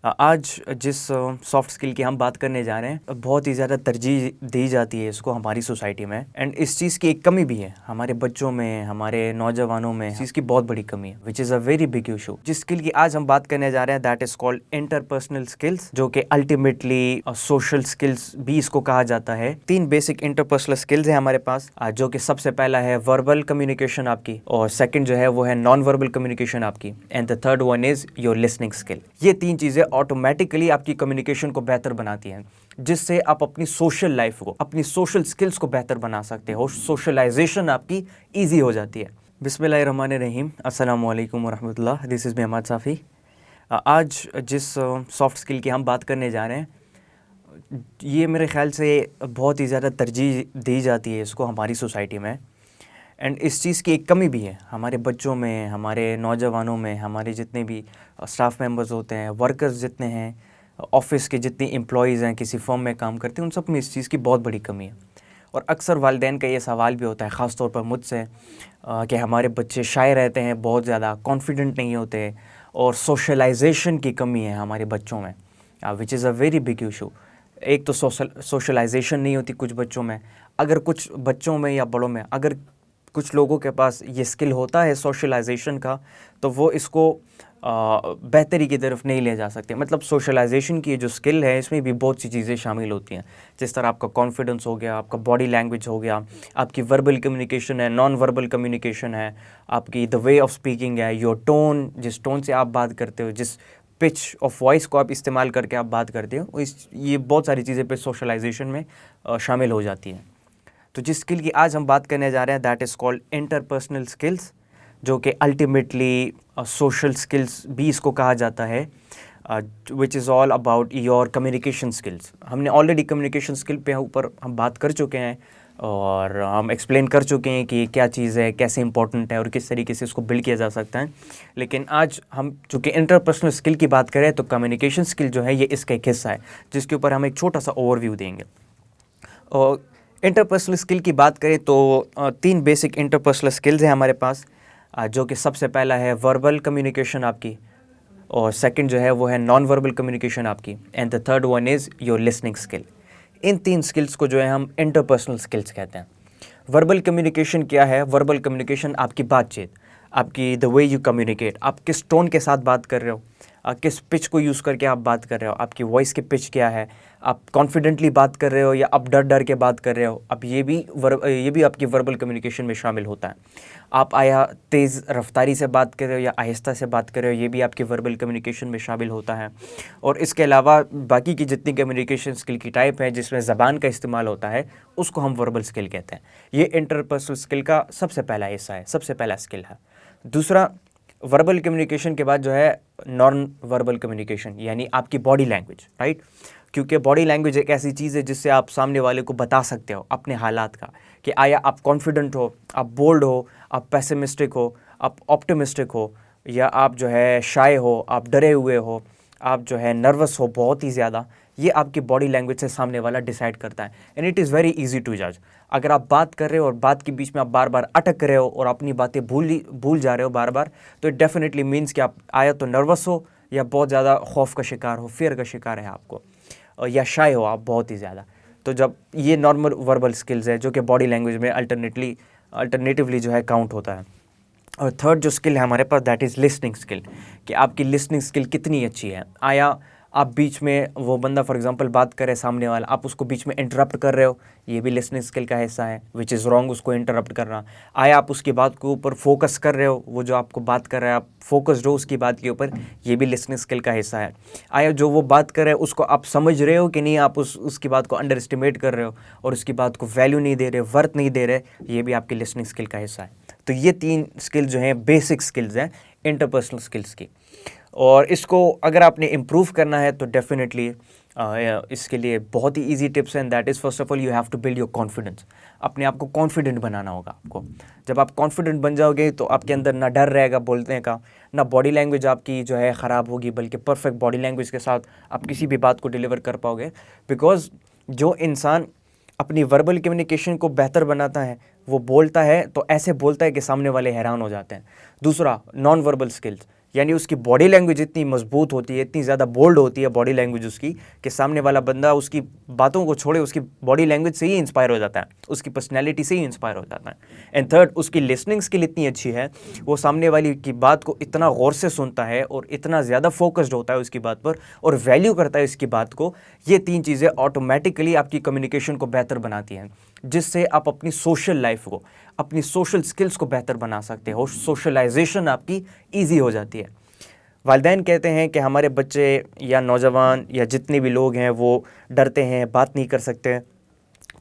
आज जिस soft skill की हम बात करने जा रहे हैं बहुत ही ज़्यादा तरजीह दी जाती है इसको हमारी सोसाइटी में। एंड इस चीज़ की एक कमी भी है हमारे बच्चों में, हमारे नौजवानों में। इस चीज़ की बहुत बड़ी कमी है which is a very big issue. जिस स्किल की आज हम बात करने जा रहे हैं that is called interpersonal skills, जो कि अल्टीमेटली सोशल स्किल्स भी इसको कहा जाता है। 3 बेसिक इंटरपर्सनल स्किल्स हैं हमारे पास, जो कि सबसे पहला है वर्बल कम्युनिकेशन आपकी, और सेकंड जो है वो है नॉन वर्बल कम्युनिकेशन आपकी, and the third one is your listening skill. ये 3 चीज़ें ऑटोमेटिकली आपकी कम्युनिकेशन को बेहतर बनाती हैं, जिससे आप अपनी सोशल लाइफ को, अपनी सोशल स्किल्स को बेहतर बना सकते हो। सोशलाइजेशन आपकी ईजी हो जाती है। बिस्मिल्लाहिर्रहमानिर्रहीम, अस्सलामु अलैकुम वरहमतुल्लाह। This is Mohammad Safi. आज जिस सॉफ्ट स्किल की हम बात करने जा रहे हैं, ये मेरे ख़्याल से बहुत ही ज़्यादा तरजीह दी जाती है इसको हमारी सोसाइटी में। एंड इस चीज़ की एक कमी भी है हमारे बच्चों में, हमारे नौजवानों में, हमारे जितने भी स्टाफ मेंबर्स होते हैं, वर्कर्स जितने हैं, ऑफिस के जितने एम्प्लॉयज़ हैं, किसी फर्म में काम करते हैं, उन सब में इस चीज़ की बहुत बड़ी कमी है। और अक्सर वालिदैन का ये सवाल भी होता है, ख़ास तौर पर मुझसे, कि हमारे बच्चे शाय रहते हैं, बहुत ज़्यादा कॉन्फिडेंट नहीं होते, और सोशलाइजेशन की कमी है हमारे बच्चों में, which is a very big issue. एक तो सोशलाइजेशन नहीं होती कुछ बच्चों में। अगर कुछ बच्चों में या बड़ों में अगर कुछ लोगों के पास ये स्किल होता है सोशलाइजेशन का, तो वो इसको बेहतरी की तरफ नहीं ले जा सकते। मतलब सोशलाइजेशन की जो स्किल है, इसमें भी बहुत सी चीज़ें शामिल होती हैं, जिस तरह आपका कॉन्फिडेंस हो गया, आपका बॉडी लैंग्वेज हो गया, आपकी वर्बल कम्युनिकेशन है, नॉन वर्बल कम्युनिकेशन है, आपकी द वे ऑफ स्पीकिंग है, योर टोन, जिस टोन से आप बात करते हो, जिस पिच ऑफ वॉइस को आप इस्तेमाल करके आप बात करते हो, ये बहुत सारी चीज़ें पे सोशलाइजेशन में शामिल हो जाती हैं। तो जिस स्किल की आज हम बात करने जा रहे हैं that is called interpersonal skills, जो कि अल्टीमेटली सोशल स्किल्स भी इसको कहा जाता है, which is all about your communication skills. हमने ऑलरेडी कम्युनिकेशन स्किल पे ऊपर हम बात कर चुके हैं, और हम एक्सप्लेन कर चुके हैं कि क्या चीज़ है, कैसे इंपॉर्टेंट है, और किस तरीके से इसको बिल्ड किया जा सकता है। लेकिन आज हम चूँकि इंटरपर्सनल स्किल की बात करें, तो कम्युनिकेशन स्किल जो है ये इसका एक हिस्सा है, जिसके ऊपर हम एक छोटा सा ओवरव्यू देंगे। और इंटरपर्सनल स्किल की बात करें तो 3 बेसिक इंटरपर्सनल स्किल्स हैं हमारे पास, जो कि सबसे पहला है वर्बल कम्युनिकेशन आपकी, और सेकंड जो है वो है नॉन वर्बल कम्युनिकेशन आपकी, and the third one is your listening skill. In 3 skills को जो है हम इंटरपर्सनल स्किल्स कहते हैं। वर्बल कम्युनिकेशन क्या है? वर्बल कम्युनिकेशन आपकी बातचीत, आपकी द वे यू कम्युनिकेट, आप किस टोन के साथ बात कर रहे हो, किस पिच को यूज़ करके आप बात कर रहे हो, आपकी वॉइस की पिच क्या है, आप कॉन्फिडेंटली बात कर रहे हो या आप डर डर के बात कर रहे हो। अब ये भी आपकी वर्बल कम्युनिकेशन में शामिल होता है। आप आया तेज़ रफ्तारी से बात कर रहे हो या आहिस्ता से बात कर रहे हो, ये भी आपकी वर्बल कम्युनिकेशन में शामिल होता है। और इसके अलावा बाकी की जितनी कम्युनिकेशन स्किल की टाइप है जिसमें ज़बान का इस्तेमाल होता है, उसको हम वर्बल स्किल कहते हैं। ये इंटरपर्सनल स्किल का सबसे पहला हिस्सा है, सबसे पहला स्किल है। दूसरा, वर्बल कम्युनिकेशन के बाद जो है नॉन वर्बल कम्युनिकेशन, यानी आपकी बॉडी लैंग्वेज, राइट। क्योंकि बॉडी लैंग्वेज एक ऐसी चीज़ है जिससे आप सामने वाले को बता सकते हो अपने हालात का, कि आया आप कॉन्फिडेंट हो, आप बोल्ड हो, आप पेसिमिस्टिक हो, आप ऑप्टिमिस्टिक हो, या आप जो है शाय हो, आप डरे हुए हो, आप जो है नर्वस हो बहुत ही ज़्यादा। ये आपकी बॉडी लैंग्वेज से सामने वाला डिसाइड करता है, and it is very easy to जज। अगर आप बात कर रहे हो और बात के बीच में आप बार बार अटक रहे हो और अपनी बातें भूल जा रहे हो बार बार, तो इट डेफिनेटली मीन्स कि आप आया तो नर्वस हो, या बहुत ज़्यादा खौफ का शिकार हो, फियर का शिकार है आपको, या शाय हो आप बहुत ही ज़्यादा। तो जब ये नॉर्मल वर्बल स्किल्स है जो कि बॉडी लैंग्वेज में अल्टरनेटिवली जो है काउंट होता है। और थर्ड जो स्किल है हमारे पास दैट इज़ लिसनिंग स्किल, कि आपकी लिसनिंग स्किल कितनी अच्छी है। आया आप बीच में, वो बंदा फॉर एग्जांपल बात करे सामने वाला, आप उसको बीच में इंटरप्ट कर रहे हो, ये भी लिसनिंग स्किल का हिस्सा है, विच इज़ रॉन्ग उसको इंटरप्ट करना। आया आप उसकी बात के ऊपर फोकस कर रहे हो, वो जो आपको बात कर रहा है आप फोकस्ड हो उसकी बात के ऊपर, ये भी लिसनिंग स्किल का हिस्सा है। आया जो वो बात कर रहे हैं उसको आप समझ रहे हो कि नहीं, आप उसकी बात को अंडर एस्टिमेट कर रहे हो और उसकी बात को वैल्यू नहीं दे रहे, वर्थ नहीं दे रहे, ये भी आपकी लिसनिंग स्किल का हिस्सा है। तो ये 3 स्किल जो हैं बेसिक स्किल्स हैं इंटरपर्सनल स्किल्स की, और इसको अगर आपने इम्प्रूव करना है तो डेफिनेटली इसके लिए बहुत ही इजी टिप्स हैं। That is first of all you have to build your confidence. अपने आप को कॉन्फिडेंट बनाना होगा आपको। जब आप कॉन्फिडेंट बन जाओगे तो आपके अंदर ना डर रहेगा बोलने का, ना बॉडी लैंग्वेज आपकी जो है ख़राब होगी, बल्कि परफेक्ट बॉडी लैंग्वेज के साथ आप किसी भी बात को डिलीवर कर पाओगे। बिकॉज जो इंसान अपनी वर्बल कम्युनिकेशन को बेहतर बनाता है, वो बोलता है तो ऐसे बोलता है कि सामने वाले हैरान हो जाते हैं। दूसरा, नॉन वर्बल स्किल्स, यानी उसकी बॉडी लैंग्वेज इतनी मजबूत होती है, इतनी ज़्यादा बोल्ड होती है बॉडी लैंग्वेज उसकी, कि सामने वाला बंदा उसकी बातों को छोड़े उसकी बॉडी लैंग्वेज से ही इंस्पायर हो जाता है, उसकी पर्सनैलिटी से ही इंस्पायर हो जाता है। एंड थर्ड, उसकी लिसनिंग स्किल इतनी अच्छी है, वो सामने वाली की बात को इतना गौर से सुनता है और इतना ज़्यादा फोकस्ड होता है उसकी बात पर और वैल्यू करता है इसकी बात को। ये 3 चीज़ें ऑटोमेटिकली आपकी कम्युनिकेशन को बेहतर बनाती हैं, जिससे आप अपनी सोशल लाइफ को, अपनी सोशल स्किल्स को बेहतर बना सकते हो। सोशलाइजेशन आपकी ईजी हो जाती है। वालिदैन कहते हैं कि हमारे बच्चे या नौजवान या जितने भी लोग हैं वो डरते हैं, बात नहीं कर सकते,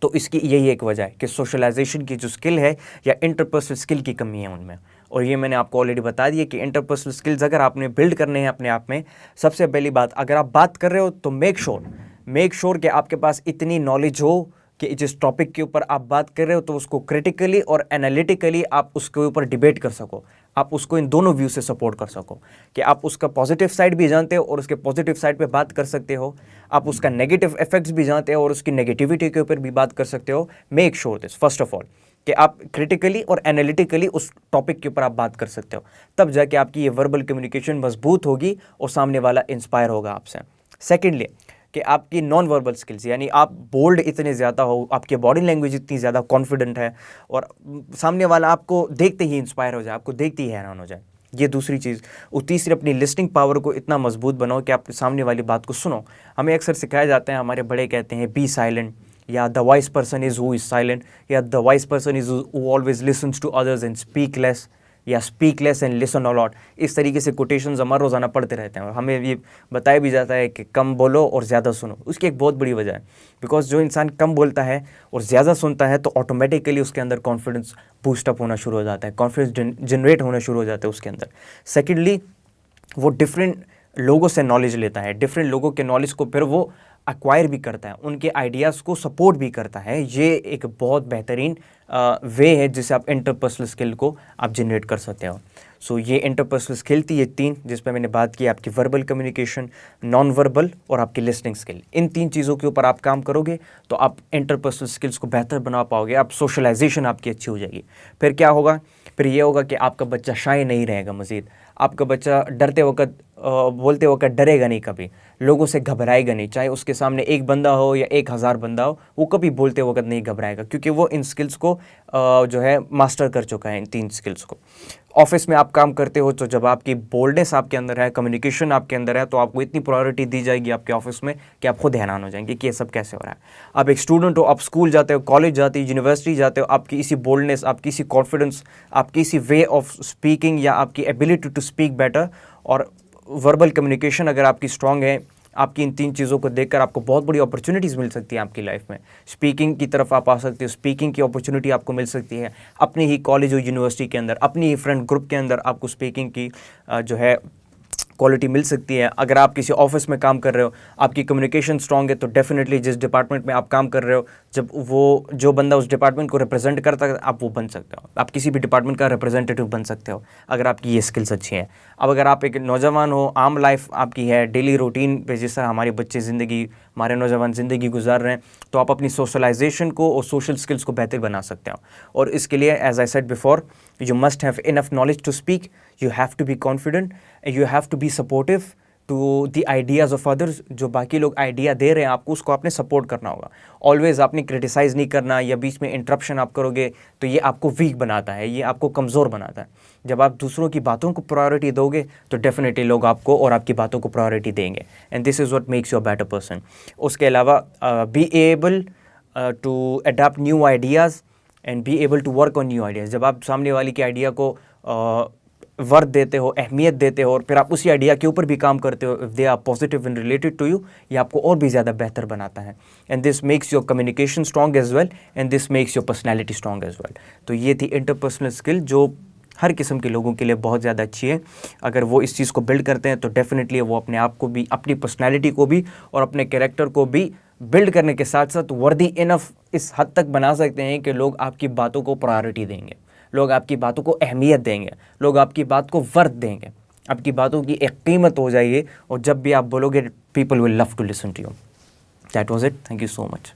तो इसकी यही एक वजह है कि सोशलाइजेशन की जो स्किल है या इंटरपर्सनल स्किल की कमी है उनमें। और ये मैंने आपको ऑलरेडी बता दिया कि इंटरपर्सनल स्किल्स अगर आपने बिल्ड करने हैं अपने आप में, सबसे पहली बात, अगर आप बात कर रहे हो तो मेक श्योर कि आपके पास इतनी नॉलेज हो कि जिस टॉपिक के ऊपर आप बात कर रहे हो तो उसको क्रिटिकली और एनालिटिकली आप उसके ऊपर डिबेट कर सको, आप उसको इन दोनों व्यू से सपोर्ट कर सको, कि आप उसका पॉजिटिव साइड भी जानते हो और उसके पॉजिटिव साइड पे बात कर सकते हो, आप उसका नेगेटिव इफेक्ट्स भी जानते हो और उसकी नेगेटिविटी के ऊपर भी बात कर सकते हो। Make sure this first of all कि आप क्रिटिकली और एनालिटिकली उस टॉपिक के ऊपर आप बात कर सकते हो, तब जाके आपकी ये वर्बल कम्युनिकेशन मजबूत होगी और सामने वाला इंस्पायर होगा आपसे। सेकेंडली, कि आपकी नॉन वर्बल स्किल्स, यानी आप बोल्ड इतने ज़्यादा हो, आपकी बॉडी लैंग्वेज इतनी ज़्यादा कॉन्फिडेंट है और सामने वाला आपको देखते ही इंस्पायर हो जाए, आपको देखते ही हैरान हो जाए। ये दूसरी चीज़। और तीसरी, अपनी लिसनिंग पावर को इतना मजबूत बनाओ कि आप सामने वाली बात को सुनो। हमें अक्सर सिखाया जाता है, हमारे बड़े कहते हैं बी साइलेंट, या the wise person is who is silent, या the wise person is who always listens to others and speak less, या speak less and listen a lot. इस तरीके से कोटेशंस हमारे रोज़ाना पढ़ते रहते हैं और हमें ये बताया भी जाता है कि कम बोलो और ज़्यादा सुनो। उसकी एक बहुत बड़ी वजह है, बिकॉज जो इंसान कम बोलता है और ज़्यादा सुनता है तो ऑटोमेटिकली उसके अंदर कॉन्फिडेंस बूस्टअप होना शुरू हो जाता है, कॉन्फिडेंस जनरेट होना शुरू हो जाता है उसके अंदर। सेकेंडली, वो डिफरेंट लोगों से नॉलेज लेता है, डिफरेंट लोगों के नॉलेज को फिर वो एक्वायर भी करता है, उनके आइडियाज़ को सपोर्ट भी करता है। ये एक बहुत बेहतरीन वे है जिससे आप इंटरपर्सनल स्किल को आप जनरेट कर सकते हो। सो ये इंटरपर्सनल स्किल थी, ये 3 जिस पे मैंने बात की, आपकी वर्बल कम्युनिकेशन, नॉन वर्बल और आपकी लिसनिंग स्किल। इन 3 चीज़ों के ऊपर आप काम करोगे तो आप इंटरपर्सनल स्किल्स को बेहतर बना पाओगे, आप सोशलाइजेशन आपकी अच्छी हो जाएगी। फिर क्या होगा? फिर ये होगा कि आपका बच्चा शाय नहीं रहेगा मज़ीद, आपका बच्चा डरते वक्त बोलते वक्त डरेगा नहीं, कभी लोगों से घबराएगा नहीं, चाहे उसके सामने एक बंदा हो या 1000 बंदा हो, वो कभी बोलते वक्त नहीं घबराएगा, क्योंकि वो इन स्किल्स को जो है मास्टर कर चुका है, इन 3 स्किल्स को। ऑफिस में आप काम करते हो तो जब आपकी बोल्डनेस आपके अंदर है, कम्युनिकेशन आपके अंदर है, तो आपको इतनी प्रायोरिटी दी जाएगी आपके ऑफिस में कि आप खुद हैरान हो जाएंगे कि ये सब कैसे हो रहा है। आप एक स्टूडेंट हो, आप स्कूल जाते हो, कॉलेज जाते हो, यूनिवर्सिटी जाते हो, आपकी इसी बोल्डनेस, आपकी इसी कॉन्फिडेंस, आपकी इसी वे ऑफ स्पीकिंग या आपकी एबिलिटी टू स्पीक बेटर और वर्बल कम्युनिकेशन अगर आपकी स्ट्रांग है, आपकी इन 3 चीज़ों को देखकर आपको बहुत बड़ी अपॉर्चुनिटीज़ मिल सकती हैं आपकी लाइफ में। स्पीकिंग की तरफ आप आ सकते हो, स्पीकिंग की अपॉर्चुनिटी आपको मिल सकती है अपनी ही कॉलेज और यूनिवर्सिटी के अंदर, अपनी ही फ्रेंड ग्रुप के अंदर आपको स्पीकिंग की जो है क्वालिटी मिल सकती है। अगर आप किसी ऑफिस में काम कर रहे हो, आपकी कम्युनिकेशन स्ट्रांग है, तो डेफिनेटली जिस डिपार्टमेंट में आप काम कर रहे हो, जब वो जो बंदा उस डिपार्टमेंट को रिप्रेजेंट करता है, आप वो बन सकते हो, आप किसी भी डिपार्टमेंट का रिप्रेजेंटेटिव बन सकते हो अगर आपकी ये स्किल्स अच्छी हैं। अब अगर आप एक नौजवान हो, आम लाइफ आपकी है, डेली रूटीन पे जिस तरह हमारे बच्चे ज़िंदगी, हमारे नौजवान ज़िंदगी गुजार रहे हैं, तो आप अपनी सोशलाइजेशन को और सोशल स्किल्स को बेहतर बना सकते हो। और इसके लिए as I said before, you must have enough knowledge to speak, you have to be confident, you have to be supportive to the ideas of others। जो बाकी लोग आइडिया दे रहे हैं आपको, उसको आपने सपोर्ट करना होगा। ऑलवेज आपने क्रिटिसाइज़ नहीं करना, या बीच में इंटरप्शन आप करोगे तो ये आपको वीक बनाता है, ये आपको कमज़ोर बनाता है। जब आप दूसरों की बातों को प्रायोरिटी दोगे तो डेफिनेटली लोग आपको और आपकी बातों को प्रायोरिटी देंगे, and this is what makes you a better person. उसके अलावा be able to adopt new ideas and be able to work on new ideas. जब आप सामने वाले के आइडिया को वर्थ देते हो, अहमियत देते हो, और फिर आप उसी आइडिया के ऊपर भी काम करते हो, if they are positive and related to you, ये आपको और भी ज़्यादा बेहतर बनाता है। And this makes your communication strong as well, and this makes your personality strong as well. तो ये थी इंटरपर्सनल स्किल जो हर किस्म के लोगों के लिए बहुत ज़्यादा अच्छी है। अगर वो इस चीज़ को बिल्ड करते हैं तो डेफिनेटली वो अपने आप को भी, अपनी पर्सनैलिटी को भी और अपने कैरेक्टर को भी बिल्ड करने के साथ साथ वर्दी इनफ इस हद तक बना सकते हैं कि लोग आपकी बातों को प्रायोरिटी देंगे, लोग आपकी बातों को अहमियत देंगे, लोग आपकी बात को वर्थ देंगे, आपकी बातों की एक कीमत हो जाएगी, और जब भी आप बोलोगे people will love to listen to you. That was it. Thank you so much.